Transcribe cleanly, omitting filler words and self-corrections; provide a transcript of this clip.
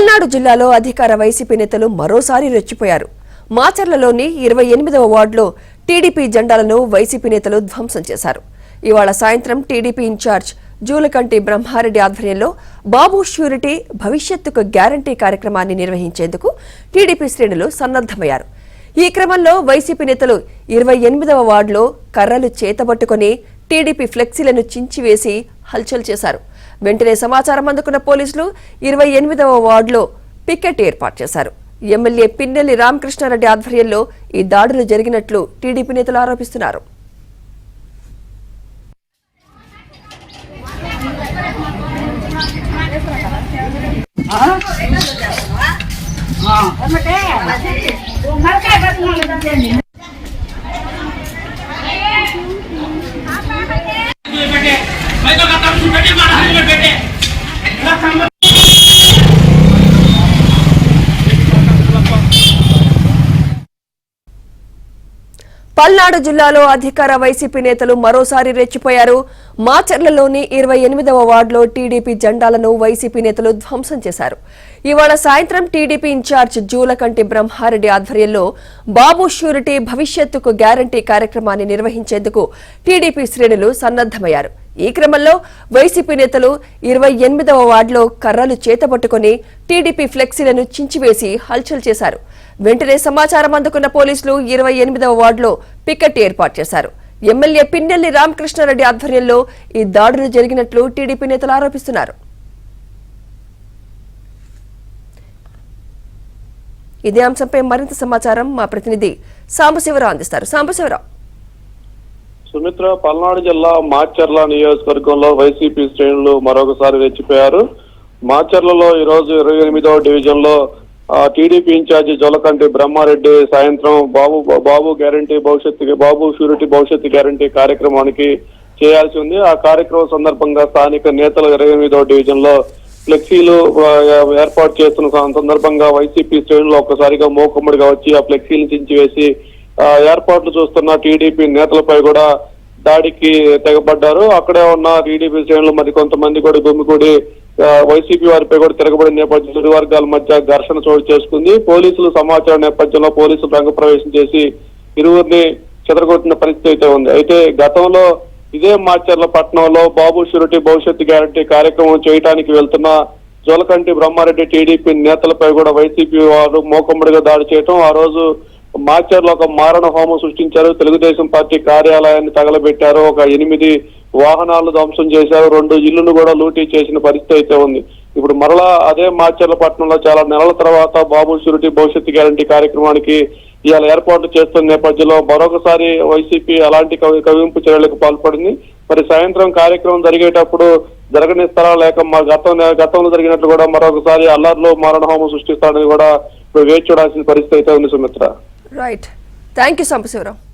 పల్నాడు జిల్లాలో అధికార వైసీపీ నేతలు మరోసారి రెచ్చిపోయారు. మాచర్లలోని 28వ వార్డులో టీడీపీ జెండాలను వైసీపీ నేతలు ధ్వంసం చేశారు. ఇవాళ సాయంత్రం టీడీపీ ఇన్ఛార్జ్ జూలకంటి బ్రహ్మారెడ్డి ఆధ్వర్యంలో బాబు ష్యూరిటీ భవిష్యత్తుకు గ్యారంటీ కార్యక్రమాన్ని నిర్వహించేందుకు టీడీపీ శ్రేణులు సన్నద్దమయ్యారు. ఈ క్రమంలో వైసీపీ నేతలు 28వ వార్డులో కర్రలు చేతబట్టుకుని టీడీపీ ఫ్లెక్సీలను చించివేసి హల్చల్ చేశారు. వెంటనే సమాచారం అందుకున్న పోలీసులు 28వ వార్డులో పికెట్ ఏర్పాటు చేశారు. ఎమ్మెల్యే పిన్నెల్లి రామకృష్ణారెడ్డి ఆధ్వర్యంలో ఈ దాడులు జరిగినట్లు టీడీపీ నేతలు ఆరోపిస్తున్నారు. పల్నాడు జిల్లాలో అధికార వైసీపీ నేతలు మరోసారి రెచ్చిపోయారు. మాచర్లలోని 28వ వార్డులో టీడీపీ జెండాలను వైసీపీ నేతలు ధ్వంసం చేశారు. ఇవాళ సాయంత్రం టీడీపీ ఇన్ఛార్జ్ జూలకంటి బ్రహ్మారెడ్డి ఆధ్వర్యంలో బాబు ష్యూరిటీ భవిష్యత్తుకు గ్యారంటీ కార్యక్రమాన్ని నిర్వహించేందుకు టీడీపీ శ్రేణులు సన్నద్దమయ్యారు. ఈ క్రమంలో వైసీపీ నేతలు 28వ వార్డులో కర్రలు చేతబట్టుకుని టీడీపీ ఫ్లెక్సీలను చించివేసి హల్చల్ చేశారు. వెంటనే సమాచారం అందుకున్న పోలీసులు 28వ వార్డులో పికెట్ ఏర్పాటు చేశారు. ఎమ్మెల్యే పిన్నెల్లి రామకృష్ణారెడ్డి ఆధ్వర్యంలో ఈ దాడులు జరిగినట్లు టీడీపీ నేతలు ఆరోపిస్తున్నారు. ఇదే అంశంపై మరింత సమాచారం మా ప్రతినిధి సాంబశివరావు అందిస్తారు. సాంబశివరావు. సుమిత్ర, పల్నాడు జిల్లా మాచర్ల నియోజకవర్గంలో వైసీపీ శ్రేణులు మరొకసారి రెచ్చిపోయారు. మాచర్లలో ఈ రోజు 28వ డివిజన్ లో టీడీపీ ఇన్ఛార్జి జూలకంటి బ్రహ్మారెడ్డి సాయంత్రం బాబు గ్యారంటీ భవిష్యత్తు బాబు షూరిటీ భవిష్యత్తు గ్యారంటీ కార్యక్రమానికి చేయాల్సి ఉంది. ఆ కార్యక్రమం సందర్భంగా స్థానిక నేతలు 28వ డివిజన్ లో ఫ్లెక్సీలు ఏర్పాటు చేస్తున్న సందర్భంగా వైసీపీ శ్రేణులు ఒక్కసారిగా మోకమ్మడిగా వచ్చి ఆ ఫ్లెక్సీలు చించివేసి ఏర్పాట్లు చూస్తున్న టీడీపీ నేతలపై కూడా దాడికి తెగబడ్డారు. అక్కడే ఉన్న టీడీపీ శ్రేణులు మరి కొంతమంది కూడా గుమికూడి వైసీపీ వారిపై కూడా తిరగబడిన నేపథ్యంలో ఇరు వర్గాల మధ్య ఘర్షణ చోటు చేసుకుంది. పోలీసులు సమాచారం నేపథ్యంలో పోలీసులు రంగప్రవేశం చేసి ఇరువురిని చెదరగొట్టిన పరిస్థితి అయితే ఉంది. అయితే గతంలో ఇదే మాచర్ల పట్టణంలో బాబు షూరిటీ భవిష్యత్తు గ్యారంటీ కార్యక్రమం చేయడానికి వెళ్తున్న జూలకంటి బ్రహ్మారెడ్డి టీడీపీ నేతలపై కూడా వైసీపీ వారు మోకమ్మడిగా దాడి చేయటం, ఆ రోజు మాచర్లో ఒక మారణ హోమం సృష్టించారు. తెలుగుదేశం పార్టీ కార్యాలయాన్ని తగలబెట్టారు. ఒక 8 వాహనాలు ధ్వంసం చేశారు. 2 ఇళ్లను కూడా లూటీ చేసిన పరిస్థితి అయితే ఉంది. ఇప్పుడు మరలా అదే మాచర్ల పట్టణంలో చాలా నెలల తర్వాత బాబు షూరిటీ భవిష్యత్తు గ్యారంటీ కార్యక్రమానికి ఇవాళ ఏర్పాట్లు చేస్తున్న నేపథ్యంలో మరొకసారి వైసీపీ అలాంటి కవింపు చర్యలకు పాల్పడింది. మరి సాయంత్రం కార్యక్రమం జరిగేటప్పుడు జరగనిస్తారా లేక మా గతంలో జరిగినట్లు కూడా మరొకసారి అల్లర్లో మారణ హోమం సృష్టిస్తారని కూడా వేచి చూడాల్సిన పరిస్థితి అయితే ఉంది. Sumitra. Right. Thank you Sambasivarao.